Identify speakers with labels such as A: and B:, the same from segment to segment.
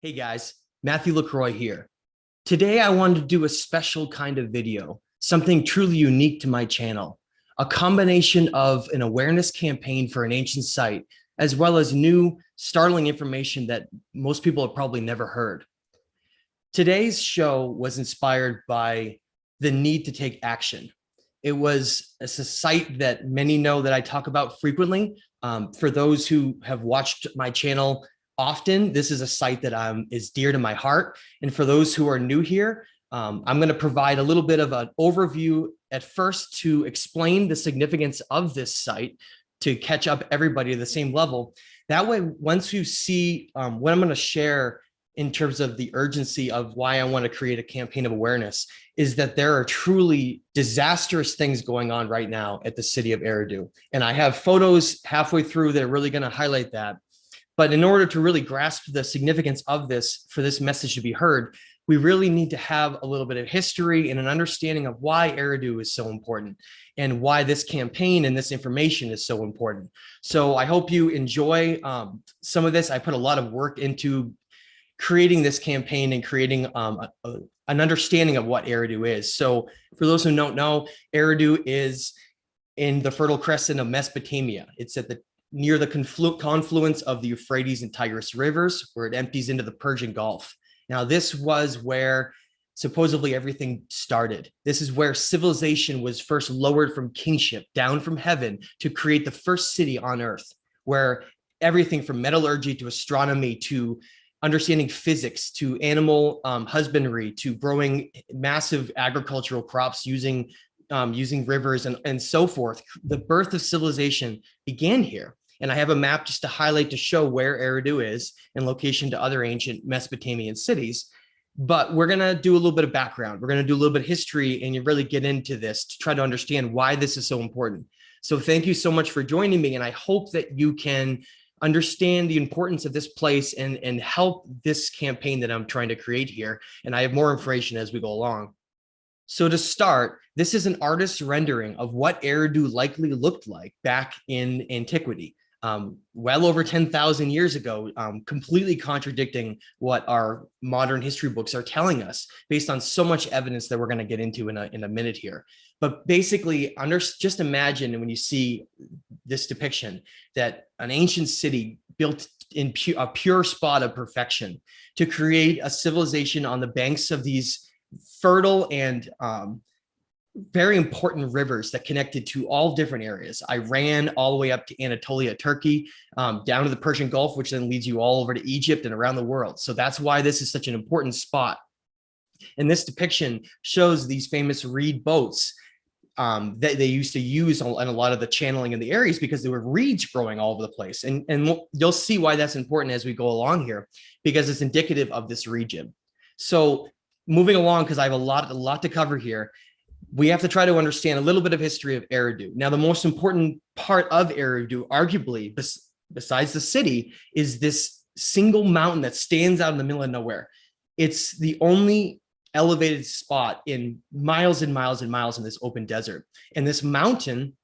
A: Hey guys, Matthew LaCroix here. Today I wanted to do a special kind of video, something truly unique to my channel, a combination of an awareness campaign for an ancient site, as well as new startling information that most people have probably never heard. Today's show was inspired by the need to take action. It's a site that many know that I talk about frequently. For those who have watched my channel often, this is a site that is dear to my heart. And for those who are new here, I'm going to provide a little bit of an overview at first to explain the significance of this site, to catch up everybody at the same level. That way, once you see what I'm going to share in terms of the urgency of why I want to create a campaign of awareness, is that there are truly disastrous things going on right now at the city of Eridu. And I have photos halfway through that are really going to highlight that. But in order to really grasp the significance of this, for this message to be heard, we really need to have a little bit of history and an understanding of why Eridu is so important and why this campaign and this information is so important. So I hope you enjoy some of this. I put a lot of work into creating this campaign and creating an understanding of what Eridu is. So for those who don't know, Eridu is in the Fertile Crescent of Mesopotamia. It's at near the confluence of the Euphrates and Tigris rivers, where it empties into the Persian Gulf. Now, this was where supposedly everything started. This is where civilization was first lowered from kingship down from heaven to create the first city on earth, where everything from metallurgy to astronomy to understanding physics to animal husbandry to growing massive agricultural crops using rivers and so forth. The birth of civilization began here. And I have a map just to highlight, to show where Eridu is in location to other ancient Mesopotamian cities. But we're going to do a little bit of background. We're going to do a little bit of history, and you really get into this to try to understand why this is so important. So thank you so much for joining me. And I hope that you can understand the importance of this place and help this campaign that I'm trying to create here. And I have more information as we go along. So to start, this is an artist's rendering of what Eridu likely looked like back in antiquity, well over 10,000 years ago, completely contradicting what our modern history books are telling us based on so much evidence that we're going to get into in a minute here. But basically, just imagine when you see this depiction that an ancient city built in a pure spot of perfection to create a civilization on the banks of these fertile and very important rivers that connected to all different areas. Iran all the way up to Anatolia, Turkey, down to the Persian Gulf, which then leads you all over to Egypt and around the world. So that's why this is such an important spot. And this depiction shows these famous reed boats that they used to use in a lot of the channeling in the areas, because there were reeds growing all over the place. And you'll see why that's important as we go along here, because it's indicative of this region. So moving along, because I have a lot to cover here, we have to try to understand a little bit of history of Eridu. Now, the most important part of Eridu, arguably, besides the city, is this single mountain that stands out in the middle of nowhere. It's the only elevated spot in miles and miles and miles in this open desert. And this mountain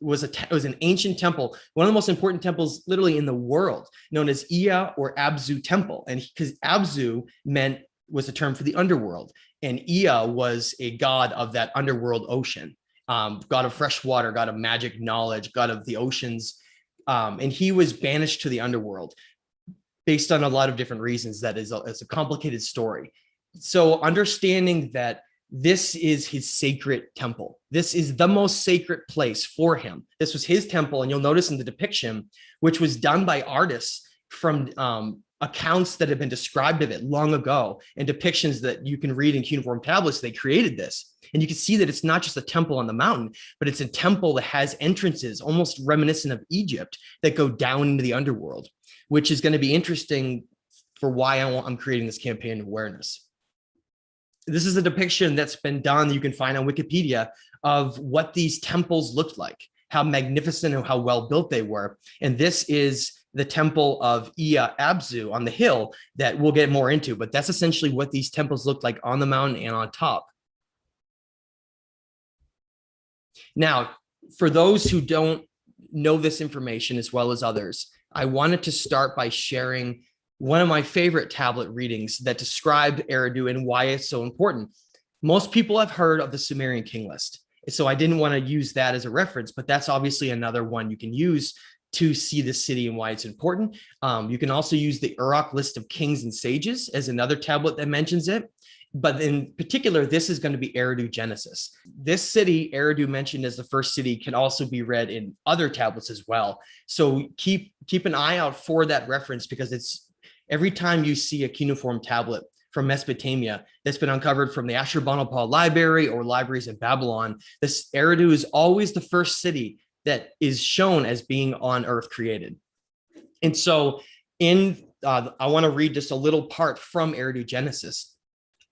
A: was an ancient temple, one of the most important temples literally in the world, known as Ea or Abzu temple. And because Abzu was a term for the underworld, and Ea was a god of that underworld ocean, god of fresh water, god of magic knowledge, god of the oceans. And he was banished to the underworld based on a lot of different reasons. That is a complicated story. So understanding that this is his sacred temple, this is the most sacred place for him. This was his temple. And you'll notice in the depiction, which was done by artists from accounts that have been described of it long ago, and depictions that you can read in cuneiform tablets, they created this. And you can see that it's not just a temple on the mountain, but it's a temple that has entrances almost reminiscent of Egypt that go down into the underworld, which is going to be interesting for why I'm creating this campaign of awareness. This is a depiction that's been done, you can find on Wikipedia, of what these temples looked like, how magnificent and how well built they were. And this is the temple of Ea Abzu on the hill that we'll get more into, but that's essentially what these temples looked like on the mountain and on top. Now, for those who don't know this information as well as others, I wanted to start by sharing one of my favorite tablet readings that described Eridu and why it's so important. Most people have heard of the Sumerian king list. So I didn't want to use that as a reference, but that's obviously another one you can use to see the city and why it's important. You can also use the Uruk list of kings and sages as another tablet that mentions it. But in particular, this is going to be Eridu Genesis. This city, Eridu mentioned as the first city, can also be read in other tablets as well. So keep an eye out for that reference, because it's every time you see a cuneiform tablet from Mesopotamia that's been uncovered from the Ashurbanipal library or libraries in Babylon, this Eridu is always the first city that is shown as being on Earth created. And so I want to read just a little part from Eridu Genesis.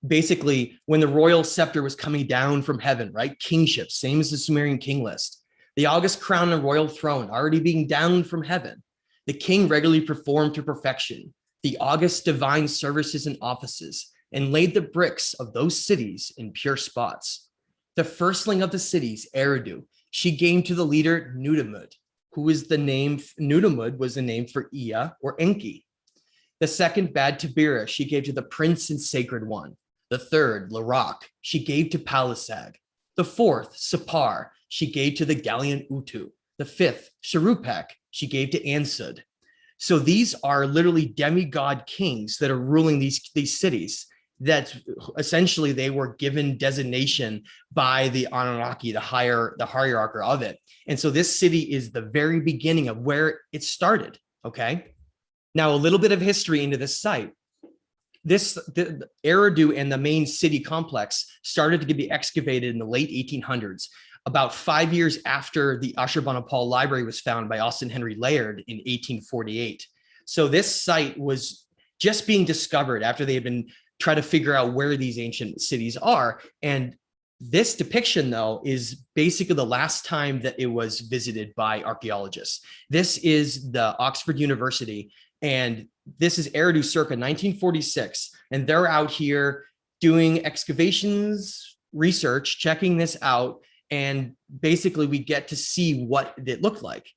A: Basically, when the royal scepter was coming down from heaven, right? Kingship, same as the Sumerian king list. The august crown and royal throne already being down from heaven. The king regularly performed to perfection the august divine services and offices, and laid the bricks of those cities in pure spots. The firstling of the cities, Eridu, she gave to the leader Nudimmud, who is the name, Nudimmud was the name for Ea or Enki. The second Bad Tabira, she gave to the prince and sacred one. The third, LaCroix, she gave to Palisag. The fourth, Sapar, she gave to the Galleon Utu. The fifth, Sharupek, she gave to Ansud. So these are literally demigod kings that are ruling these cities, that essentially they were given designation by the Anunnaki, the hierarchy of it. And so this city is the very beginning of where it started, okay? Now, a little bit of history into this site. The Eridu and the main city complex started to be excavated in the late 1800s, about 5 years after the Ashurbanipal library was found by Austin Henry Layard in 1848. So this site was just being discovered after they had been trying to figure out where these ancient cities are. And this depiction, though, is basically the last time that it was visited by archaeologists. This is the Oxford University, and this is Eridu circa 1946. And they're out here doing excavations, research, checking this out. And basically we get to see what it looked like.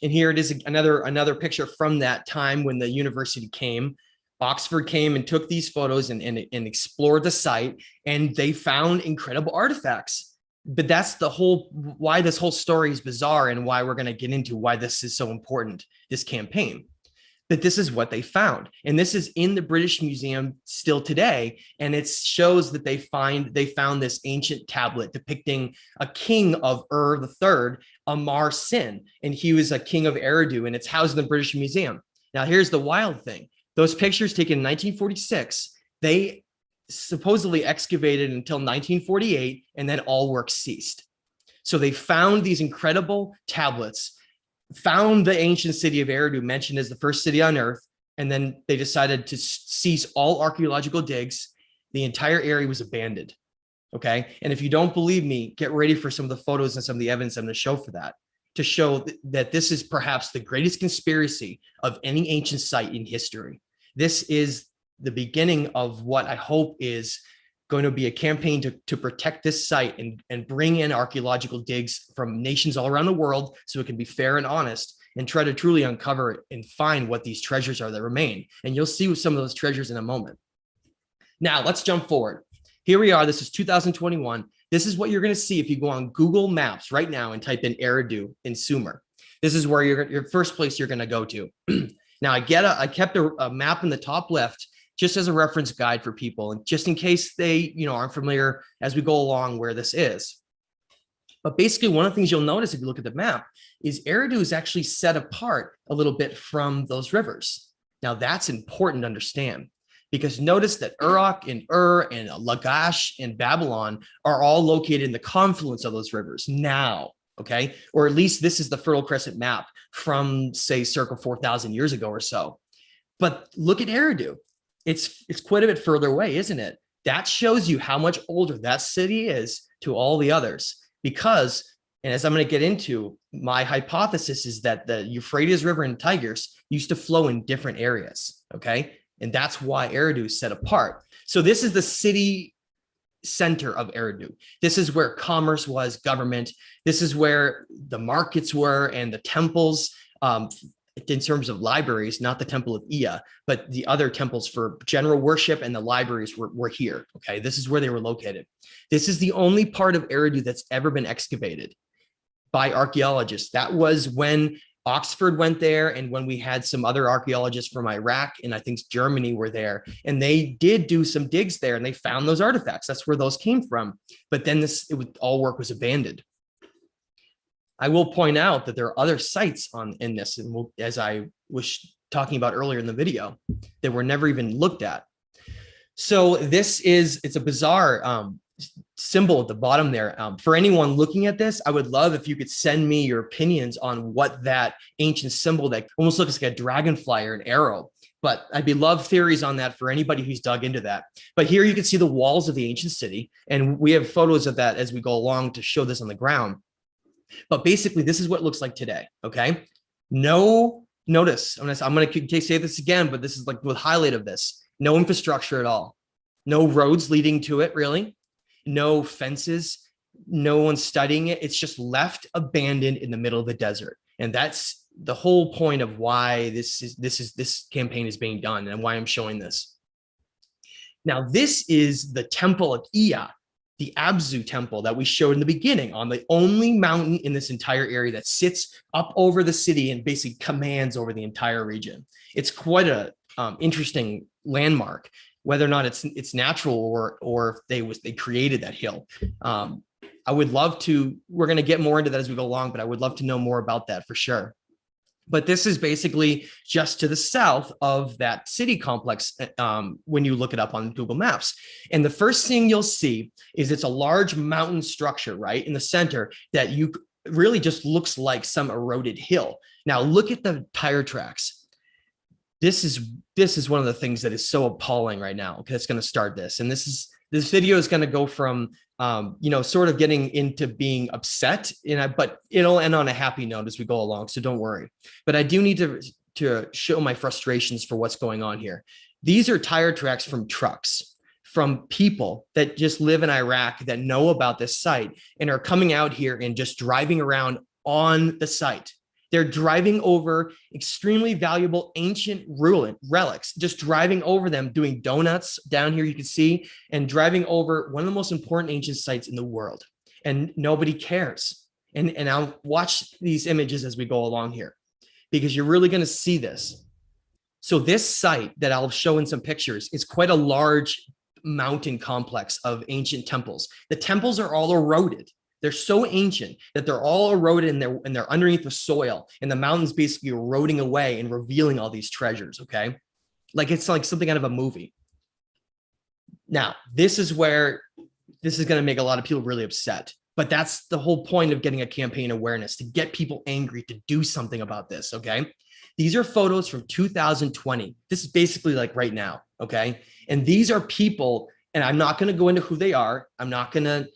A: And here it is, another picture from that time when the university came. Oxford came and took these photos and explored the site, and they found incredible artifacts. But that's why this whole story is bizarre, and why we're going to get into why this is so important, this campaign. But this is what they found. And this is in the British Museum still today. And it shows that they found this ancient tablet depicting a king of III, Amar Sin. And he was a king of Eridu, and it's housed in the British Museum. Now, here's the wild thing. Those pictures taken in 1946, they supposedly excavated until 1948, and then all work ceased. So they found these incredible tablets, found the ancient city of Eridu mentioned as the first city on Earth, and then they decided to cease all archaeological digs. The entire area was abandoned, okay? And if you don't believe me, get ready for some of the photos and some of the evidence I'm going to show for that, to show that this is perhaps the greatest conspiracy of any ancient site in history. This is the beginning of what I hope is going to be a campaign to protect this site and bring in archaeological digs from nations all around the world so it can be fair and honest, and try to truly uncover and find what these treasures are that remain. And you'll see some of those treasures in a moment. Now, let's jump forward. Here we are. This is 2021. This is what you're going to see if you go on Google Maps right now and type in Eridu in Sumer. This is where your first place you're going to go to. Now, I kept a map in the top left just as a reference guide for people, and just in case they aren't familiar as we go along where this is. But basically, one of the things you'll notice if you look at the map is Eridu is actually set apart a little bit from those rivers. Now, that's important to understand, because notice that Uruk and and Lagash and Babylon are all located in the confluence of those rivers now, okay? Or at least this is the Fertile Crescent map from, say, circa 4,000 years ago or so. But look at Eridu. It's quite a bit further away, isn't it? That shows you how much older that city is to all the others. Because, and as I'm going to get into, my hypothesis is that the Euphrates River and Tigris used to flow in different areas, okay? And that's why Eridu is set apart. So this is the city center of Eridu. This is where commerce was, government. This is where the markets were and the temples. in terms of libraries, not the temple of Ea, but the other temples for general worship, and the libraries were here. Okay, this is where they were located. This is the only part of Eridu that's ever been excavated by archaeologists. That was when Oxford went there, and when we had some other archaeologists from Iraq and I think Germany were there, and they did do some digs there and they found those artifacts. That's where those came from. But then all work was abandoned. I will point out that there are other sites in this, and as I was talking about earlier in the video, that were never even looked at. So it's a bizarre symbol at the bottom there. For anyone looking at this, I would love if you could send me your opinions on what that ancient symbol that almost looks like a dragonfly or an arrow. But I'd love theories on that for anybody who's dug into that. But here you can see the walls of the ancient city, and we have photos of that as we go along to show this on the ground. But basically, this is what it looks like today. Okay, notice. I'm going to say this again, but this is like the highlight of this: no infrastructure at all, no roads leading to it, really. No fences, no one studying it. It's just left abandoned in the middle of the desert. And that's the whole point of why this campaign is being done and why I'm showing this. Now, this is the temple of Ea, the Abzu temple that we showed in the beginning, on the only mountain in this entire area that sits up over the city and basically commands over the entire region. It's quite a interesting landmark, whether or not it's natural or if they created that hill. I would love to, we're going to get more into that as we go along, but I would love to know more about that for sure. But this is basically just to the south of that city complex when you look it up on Google Maps. And the first thing you'll see is it's a large mountain structure right in the center that really just looks like some eroded hill. Now look at the tire tracks. This is one of the things that is so appalling right now. Okay, it's going to start this. And this video is going to go from sort of getting into being upset, but it'll end on a happy note as we go along, so don't worry. But I do need to show my frustrations for what's going on here. These are tire tracks from trucks, from people that just live in Iraq that know about this site and are coming out here and just driving around on the site. They're driving over extremely valuable ancient relics, just driving over them, doing donuts down here, you can see, and driving over one of the most important ancient sites in the world. And nobody cares. And I'll watch these images as we go along here, because you're really going to see this. So this site that I'll show in some pictures is quite a large mountain complex of ancient temples. The temples are all eroded. They're so ancient that they're all eroded and they're underneath the soil, and the mountain's basically eroding away and revealing all these treasures, okay? Like it's like something out of a movie. Now, this is where this is going to make a lot of people really upset, but that's the whole point of getting a campaign awareness, to get people angry, to do something about this, okay? These are photos from 2020. This is basically like right now, okay? And these are people, and I'm not going to go into who they are. I'm not going to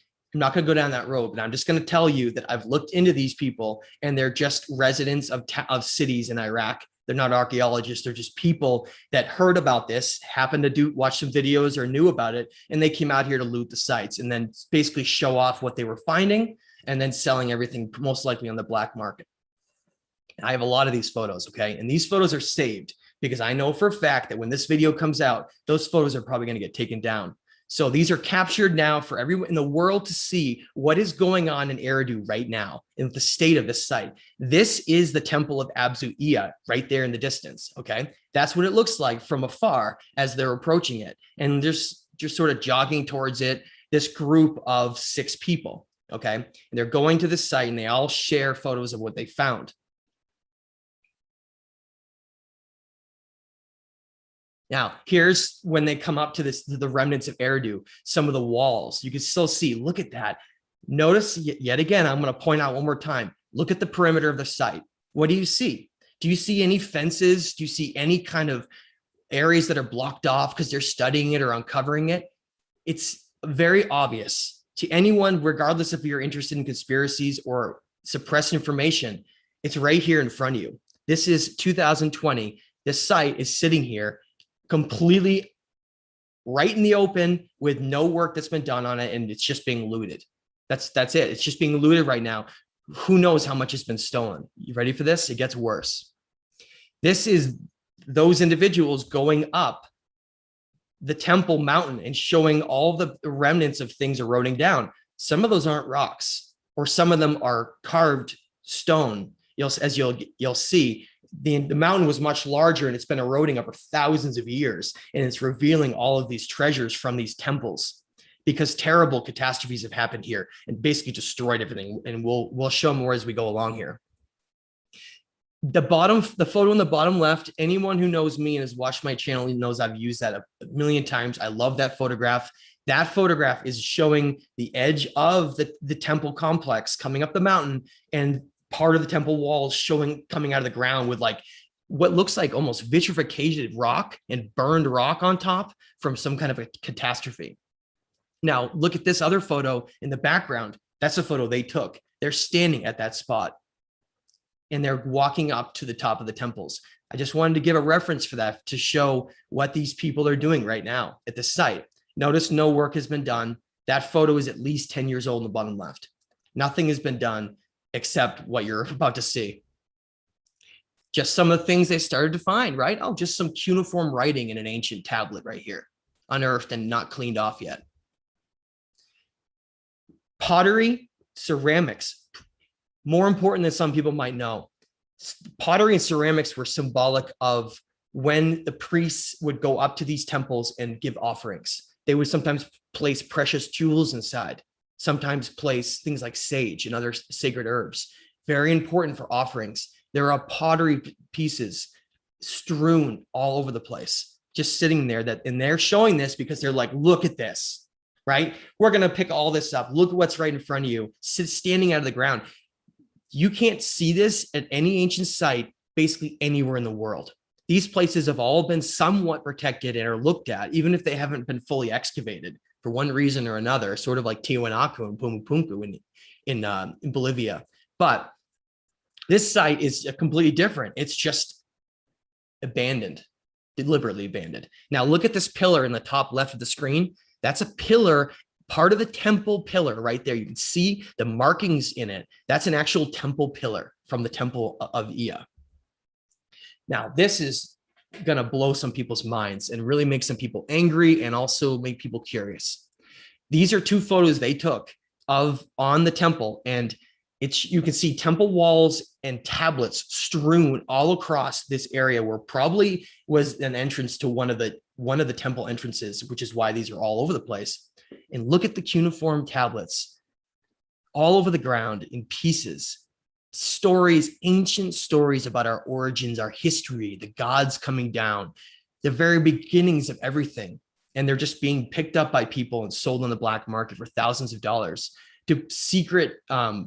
A: go down that road, but I'm just going to tell you that I've looked into these people, and they're just residents of cities in Iraq. They're not archaeologists. They're just people that heard about this, happened to watch some videos or knew about it, and they came out here to loot the sites and then basically show off what they were finding and then selling everything most likely on the black market. I have a lot of these photos, okay? And these photos are saved because I know for a fact that when this video comes out, those photos are probably going to get taken down. So these are captured now for everyone in the world to see what is going on in Eridu right now, in the state of this site. This is the temple of Abzu Ea right there in the distance, okay? That's what it looks like from afar as they're approaching it. And there's just sort of jogging towards it, this group of 6 people, okay? And they're going to the site, and they all share photos of what they found. Now, here's when they come up to the remnants of Eridu, some of the walls. You can still see, look at that. Notice, yet again, I'm going to point out one more time, look at the perimeter of the site. What do you see? Do you see any fences? Do you see any kind of areas that are blocked off because they're studying it or uncovering it? It's very obvious to anyone, regardless if you're interested in conspiracies or suppressed information. It's right here in front of you. This is 2020. This site is sitting here completely right in the open with no work that's been done on it, and it's just being looted. That's it. It's just being looted right now. Who knows how much has been stolen? You ready for this? It gets worse. This is those individuals going up the temple mountain and showing all the remnants of things eroding down. Some of those aren't rocks, or some of them are carved stone. As you'll see, the mountain was much larger and it's been eroding over thousands of years, and it's revealing all of these treasures from these temples because terrible catastrophes have happened here and basically destroyed everything. And we'll show more as we go along here. The photo in the bottom left, anyone who knows me and has watched my channel knows I've used that a million times. I love that photograph. That photograph is showing the edge of the temple complex coming up the mountain, and part of the temple walls coming out of the ground with like what looks like almost vitrified rock and burned rock on top from some kind of a catastrophe. Now, look at this other photo in the background. That's a photo they took. They're standing at that spot, and they're walking up to the top of the temples. I just wanted to give a reference for that to show what these people are doing right now at the site. Notice no work has been done. That photo is at least 10 years old in the bottom left. Nothing has been done except what you're about to see. Just some of the things they started to find, right? Oh, just some cuneiform writing in an ancient tablet right here, unearthed and not cleaned off yet. Pottery, ceramics, more important than some people might know. Pottery and ceramics were symbolic of when the priests would go up to these temples and give offerings. They would sometimes place precious jewels inside, sometimes place things like sage and other sacred herbs. Very important for offerings. There are pottery pieces strewn all over the place, just sitting there, and they're showing this because they're like, look at this, right? We're going to pick all this up. Look at what's right in front of you, standing out of the ground. You can't see this at any ancient site, basically anywhere in the world. These places have all been somewhat protected and are looked at, even if they haven't been fully excavated for one reason or another, sort of like Tiwanaku and Pumapunku in Bolivia. But this site is completely different. It's just abandoned, deliberately abandoned. Now look at this pillar in the top left of the screen. That's a pillar, part of the temple pillar right there. You can see the markings in it. That's an actual temple pillar from the temple of Ea. Now, this is going to blow some people's minds and really make some people angry and also make people curious. These are two photos they took on the temple, and you can see temple walls and tablets strewn all across this area where probably was an entrance to one of the temple entrances, which is why these are all over the place. And look at the cuneiform tablets all over the ground in pieces. Stories, ancient stories about our origins, our history, the gods coming down, the very beginnings of everything. And they're just being picked up by people and sold on the black market for thousands of dollars to secret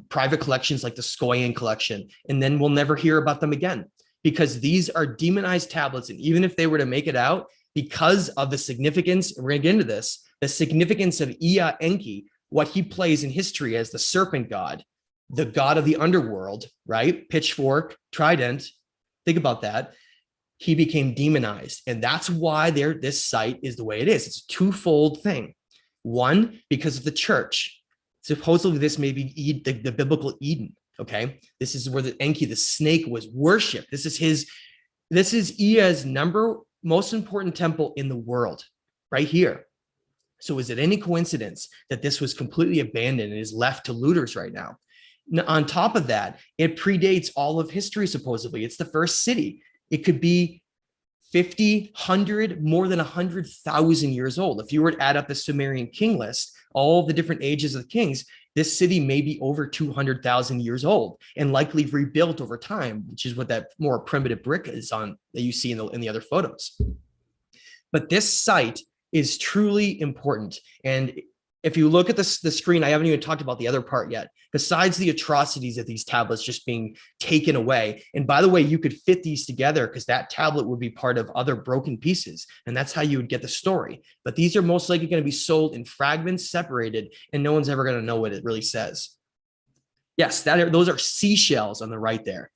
A: private collections like the Skoyan collection. And then we'll never hear about them again because these are demonized tablets. And even if they were to make it out, because of the significance, and we're going to get into this, the significance of Ea Enki, what he plays in history as the serpent god, the god of the underworld, right? Pitchfork, trident. Think about that. He became demonized. And that's why this site is the way it is. It's a twofold thing. One, because of the church. Supposedly this may be the biblical Eden. Okay. This is where the Enki, the snake, was worshipped. This is Ea's most important temple in the world, right here. So is it any coincidence that this was completely abandoned and is left to looters right now? On top of that, it predates all of history, supposedly. It's the first city. It could be 50, 100, more than 100,000 years old. If you were to add up the Sumerian king list, all the different ages of kings, this city may be over 200,000 years old and likely rebuilt over time, which is what that more primitive brick is on that you see in the other photos. But this site is truly important. And if you look at the screen, I haven't even talked about the other part yet. Besides the atrocities of these tablets just being taken away. And by the way, you could fit these together because that tablet would be part of other broken pieces. And that's how you would get the story. But these are most likely going to be sold in fragments, separated, and no one's ever going to know what it really says. Yes, those are seashells on the right there.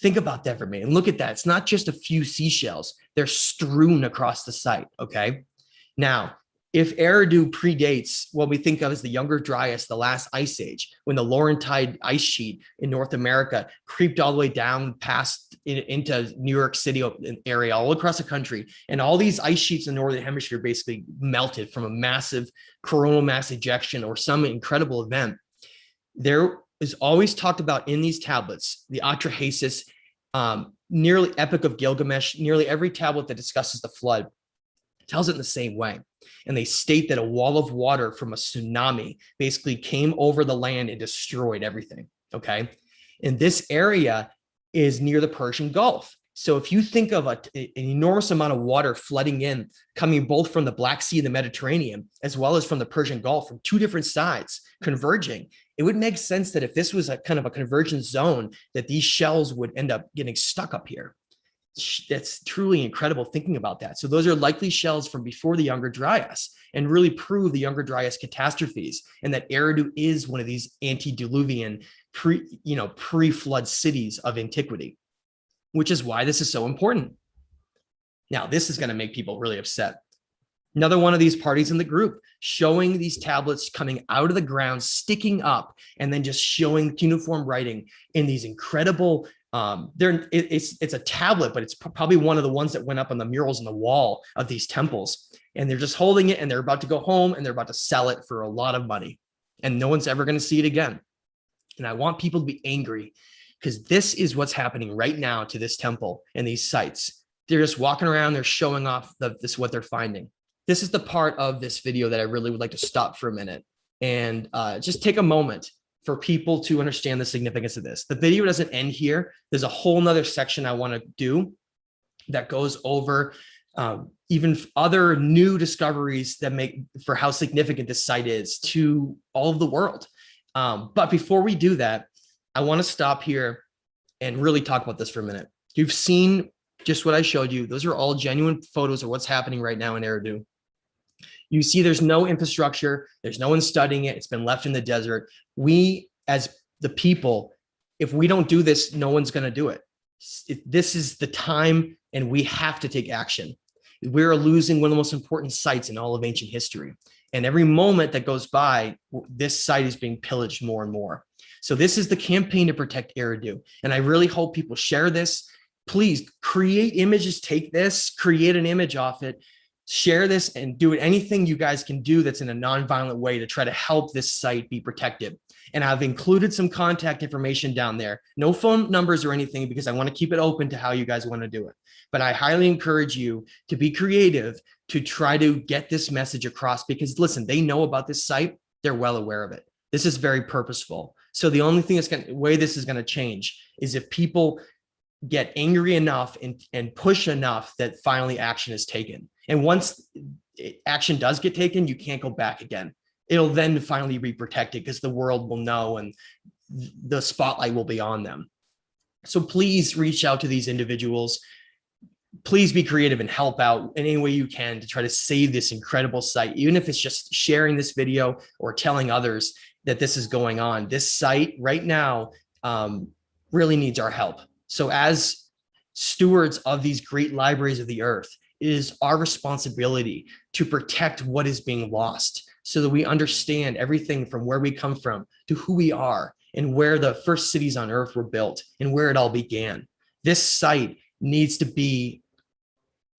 A: Think about that for me. And look at that. It's not just a few seashells. They're strewn across the site. Okay. Now, if Eridu predates what we think of as the Younger Dryas, the last ice age, when the Laurentide ice sheet in North America creeped all the way down past into New York City area, all across the country, and all these ice sheets in the Northern Hemisphere basically melted from a massive coronal mass ejection or some incredible event, there is always talked about in these tablets, the Atrahasis, nearly Epic of Gilgamesh, nearly every tablet that discusses the flood tells it in the same way. And they state that a wall of water from a tsunami basically came over the land and destroyed everything, okay? And this area is near the Persian Gulf. So if you think of an enormous amount of water flooding in, coming both from the Black Sea and the Mediterranean, as well as from the Persian Gulf, from two different sides converging, it would make sense that if this was a kind of a convergence zone, that these shells would end up getting stuck up here. That's truly incredible thinking about that. So those are likely shells from before the Younger Dryas, and really prove the Younger Dryas catastrophes, and that Eridu is one of these antediluvian pre-flood cities of antiquity, which is why this is so important. Now, this is going to make people really upset. Another one of these parties in the group showing these tablets coming out of the ground, sticking up, and then just showing cuneiform writing in these incredible it's a tablet, but it's probably one of the ones that went up on the murals on the wall of these temples. And they're just holding it, and they're about to go home, and they're about to sell it for a lot of money. And no one's ever going to see it again. And I want people to be angry, because this is what's happening right now to this temple and these sites. They're just walking around, they're showing off what they're finding. This is the part of this video that I really would like to stop for a minute and just take a moment for people to understand the significance of this. The video doesn't end here. There's a whole nother section I want to do that goes over even other new discoveries that make for how significant this site is to all of the world. But before we do that, I want to stop here and really talk about this for a minute. You've seen just what I showed you. Those are all genuine photos of what's happening right now in Eridu. You see there's no infrastructure, there's no one studying it, it's been left in the desert. We, as the people, if we don't do this, no one's going to do it. This is the time, and we have to take action. We're losing one of the most important sites in all of ancient history. And every moment that goes by, this site is being pillaged more and more. So this is the campaign to protect Eridu. And I really hope people share this. Please create images, take this, create an image off it, share this, and do anything you guys can do that's in a non-violent way to try to help this site be protected. And I've included some contact information down there. No phone numbers or anything, because I want to keep it open to how you guys want to do it. But I highly encourage you to be creative to try to get this message across, because listen, they know about this site. They're well aware of it. This is very purposeful. So the only thing way this is going to change is if people get angry enough and push enough that finally action is taken. And once action does get taken, you can't go back again. It'll then finally be protected, because the world will know and the spotlight will be on them. So please reach out to these individuals. Please be creative and help out in any way you can to try to save this incredible site, even if it's just sharing this video or telling others that this is going on. This site right now really needs our help. So as stewards of these great libraries of the earth, it is our responsibility to protect what is being lost, so that we understand everything from where we come from to who we are and where the first cities on earth were built and where it all began. This site needs to be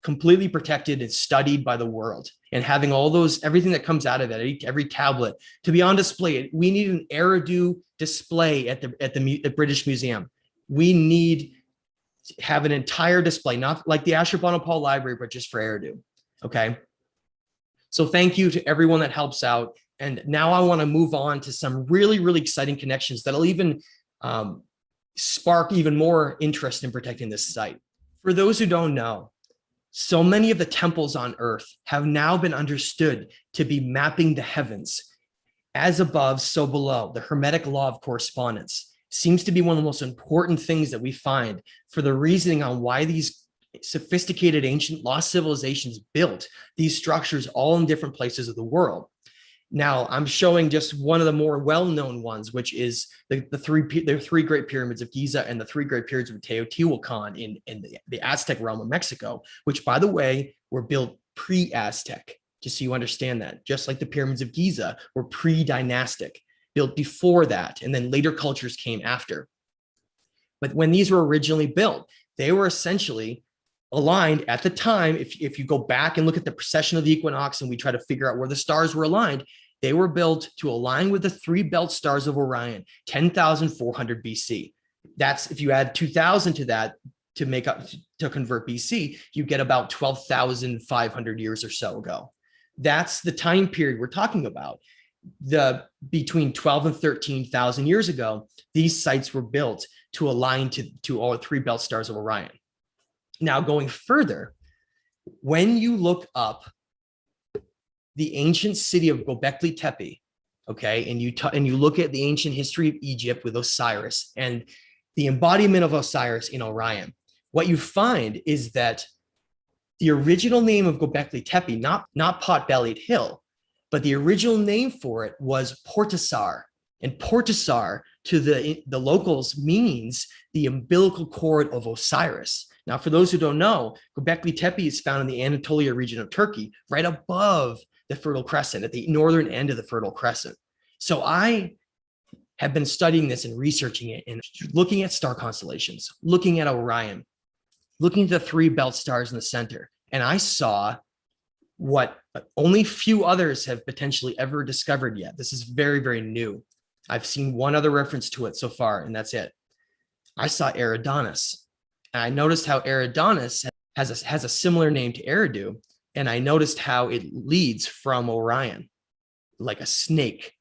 A: completely protected and studied by the world, and having all those, everything that comes out of it, every tablet, to be on display. We need an Eridu display at the British Museum. We need to have an entire display, not like the Ashurbanipal Library, but just for Eridu. Okay. So thank you to everyone that helps out. And now I want to move on to some really, really exciting connections that'll even spark even more interest in protecting this site. For those who don't know, so many of the temples on earth have now been understood to be mapping the heavens. As above, so below. The Hermetic law of correspondence seems to be one of the most important things that we find for the reasoning on why these sophisticated ancient lost civilizations built these structures all in different places of the world. Now, I'm showing just one of the more well-known ones, which is the three great pyramids of Giza and the three great pyramids of Teotihuacan in the Aztec realm of Mexico, which, by the way, were built pre-Aztec. just so you understand that. Just like the pyramids of Giza were pre-dynastic, built before that, and then later cultures came after. But when these were originally built, they were essentially aligned at the time. If you go back and look at the precession of the equinox and we try to figure out where the stars were aligned, they were built to align with the three belt stars of Orion, 10,400 BC. That's, if you add 2000 to that to make up, to convert BC, you get about 12,500 years or so ago. That's the time period we're talking about. Between 12 and 13,000 years ago, these sites were built to align to all three belt stars of Orion. Now, going further, when you look up the ancient city of Göbekli Tepe, okay, and you look at the ancient history of Egypt with Osiris and the embodiment of Osiris in Orion, what you find is that the original name of Göbekli Tepe, not pot-bellied hill, but the original name for it was Portasar. And Portasar to the locals means the umbilical cord of Osiris. Now, for those who don't know, Göbekli Tepe is found in the Anatolia region of Turkey, right above the Fertile Crescent, at the northern end of the Fertile Crescent. So I have been studying this and researching it and looking at star constellations, looking at Orion, looking at the three belt stars in the center. And I saw what only few others have potentially ever discovered yet. This is very, very new. I've seen one other reference to it so far, and that's it. I saw Eridanus. And I noticed how Eridanus has a similar name to Eridu. And I noticed how it leads from Orion, like a snake.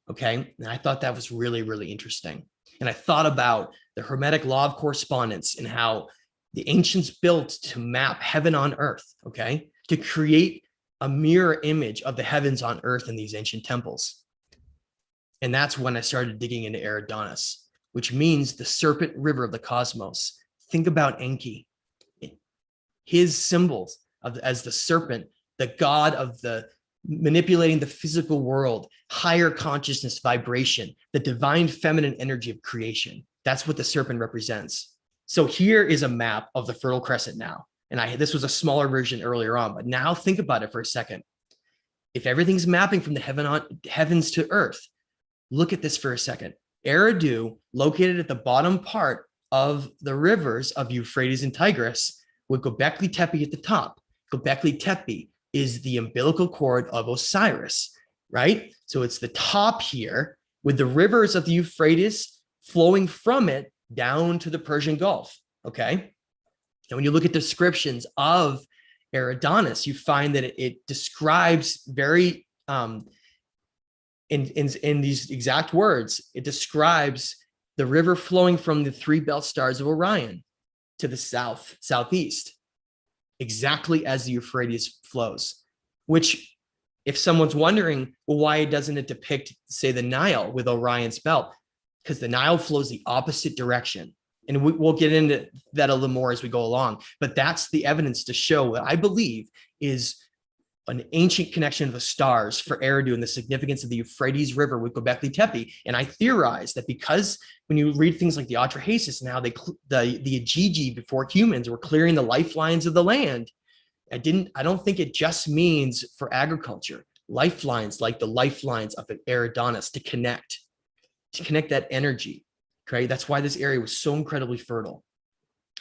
A: Okay. And I thought that was really, really interesting. And I thought about the Hermetic law of correspondence and how the ancients built to map heaven on earth. Okay. To create a mirror image of the heavens on earth in these ancient temples. And that's when I started digging into Eridanus, which means the serpent river of the cosmos. Think about Enki, his symbols as the serpent, the god of the manipulating the physical world, higher consciousness vibration, the divine feminine energy of creation. That's what the serpent represents. So here is a map of the Fertile Crescent now. And this was a smaller version earlier on, but now think about it for a second. If everything's mapping from the heavens to earth, look at this for a second. Eridu, located at the bottom part of the rivers of Euphrates and Tigris, with Göbekli Tepe at the top. Göbekli Tepe is the umbilical cord of Osiris, right? So it's the top here with the rivers of the Euphrates flowing from it down to the Persian Gulf, okay? And when you look at descriptions of Eridanus, you find that it describes very, in these exact words, it describes the river flowing from the three belt stars of Orion to the southeast, exactly as the Euphrates flows, which if someone's wondering, well, why doesn't it depict, say, the Nile with Orion's belt? Because the Nile flows the opposite direction. And we'll get into that a little more as we go along. But that's the evidence to show what I believe is an ancient connection of the stars for Eridu and the significance of the Euphrates River with Göbekli Tepe. And I theorize that because when you read things like the Atrahasis and how the Ajiji before humans were clearing the lifelines of the land, I don't think it just means for agriculture. Lifelines like the lifelines of Eridanus to connect that energy. Okay, that's why this area was so incredibly fertile.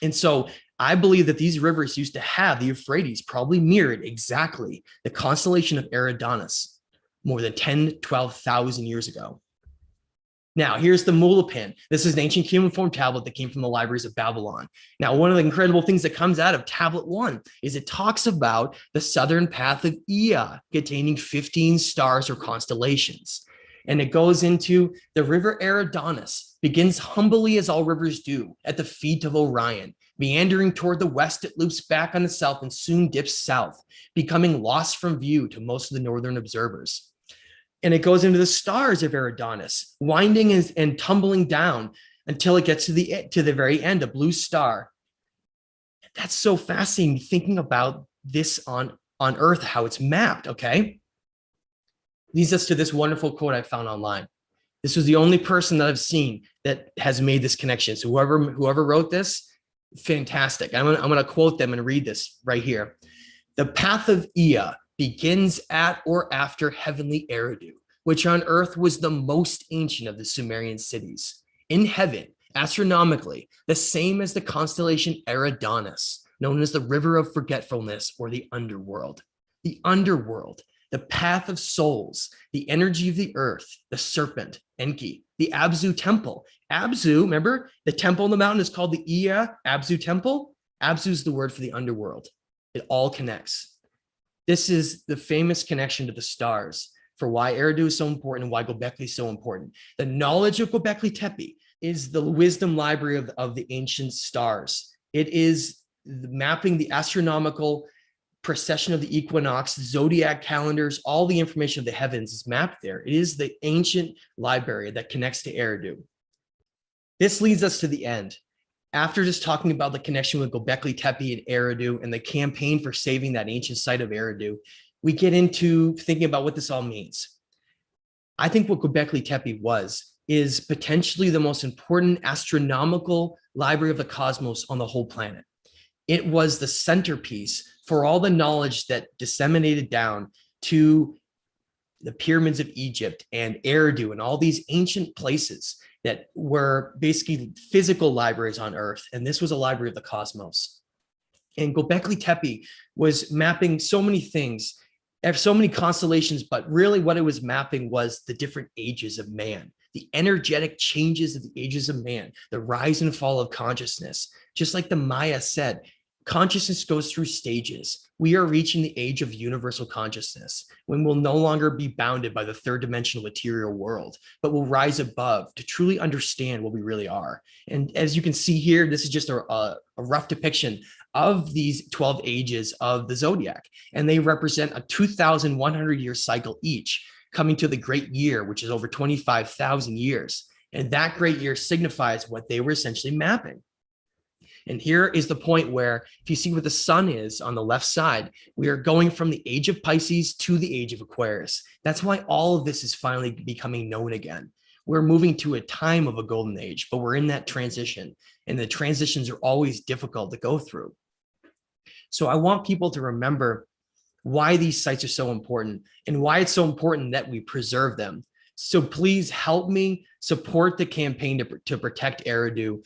A: And so I believe that these rivers used to have the Euphrates probably mirrored exactly the constellation of Eridanus more than 10, 12,000 years ago. Now, here's the Mulapin. This is an ancient cuneiform tablet that came from the libraries of Babylon. Now, one of the incredible things that comes out of tablet 1 is it talks about the southern path of Ea containing 15 stars or constellations. And it goes into the river Eridanus, begins humbly as all rivers do at the feet of Orion. Meandering toward the west, it loops back on itself and soon dips south, becoming lost from view to most of the northern observers. And it goes into the stars of Eridanus, winding and tumbling down until it gets to the very end, a blue star. That's so fascinating thinking about this on Earth, how it's mapped, okay? Leads us to this wonderful quote I found online. This was the only person that I've seen that has made this connection. So whoever wrote this, fantastic. I'm going to quote them and read this right here. The path of Ea begins at or after heavenly Eridu, which on earth was the most ancient of the Sumerian cities. In heaven, astronomically, the same as the constellation Eridanus, known as the River of Forgetfulness or the Underworld. The Underworld, the path of souls, the energy of the earth, the serpent, Enki, the Abzu temple. Abzu, remember, the temple on the mountain is called the Ea Abzu temple. Abzu is the word for the underworld. It all connects. This is the famous connection to the stars for why Eridu is so important and why Göbekli is so important. The knowledge of Göbekli Tepe is the wisdom library of the ancient stars. It is mapping the astronomical precession of the equinox, zodiac calendars, all the information of the heavens is mapped there. It is the ancient library that connects to Eridu. This leads us to the end. After just talking about the connection with Göbekli Tepe and Eridu and the campaign for saving that ancient site of Eridu, we get into thinking about what this all means. I think what Göbekli Tepe is potentially the most important astronomical library of the cosmos on the whole planet. It was the centerpiece for all the knowledge that disseminated down to the pyramids of Egypt and Eridu and all these ancient places that were basically physical libraries on Earth. And this was a library of the cosmos. And Göbekli Tepe was mapping so many things, so many constellations, but really what it was mapping was the different ages of man, the energetic changes of the ages of man, the rise and fall of consciousness. Just like the Maya said, consciousness goes through stages. We are reaching the age of universal consciousness when we'll no longer be bounded by the third dimensional material world, but will rise above to truly understand what we really are. And as you can see here, this is just a rough depiction of these 12 ages of the zodiac. And they represent a 2,100 year cycle each, coming to the great year, which is over 25,000 years. And that great year signifies what they were essentially mapping. And here is the point where, if you see what the sun is on the left side, we are going from the age of Pisces to the age of Aquarius. That's why all of this is finally becoming known again. We're moving to a time of a golden age, but we're in that transition, and the transitions are always difficult to go through. So I want people to remember why these sites are so important and why it's so important that we preserve them. So please help me support the campaign to protect Eridu.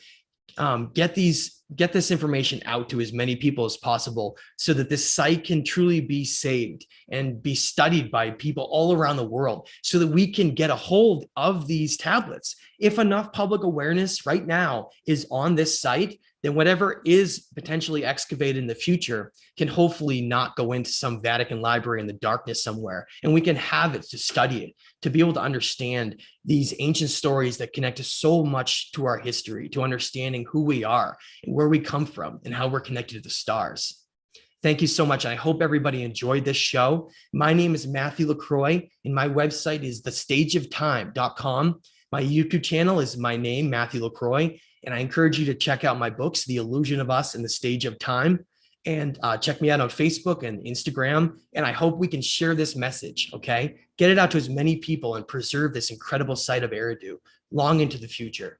A: Get this information out to as many people as possible so that this site can truly be saved and be studied by people all around the world so that we can get a hold of these tablets. If enough public awareness right now is on this site, then whatever is potentially excavated in the future can hopefully not go into some Vatican library in the darkness somewhere. And we can have it to study it, to be able to understand these ancient stories that connect us so much to our history, to understanding who we are and where we come from and how we're connected to the stars. Thank you so much. I hope everybody enjoyed this show. My name is Matthew LaCroix, and my website is thestageoftime.com. My YouTube channel is my name, Matthew LaCroix. And I encourage you to check out my books, The Illusion of Us and The Stage of Time. And check me out on Facebook and Instagram. And I hope we can share this message, okay? Get it out to as many people and preserve this incredible site of Eridu long into the future.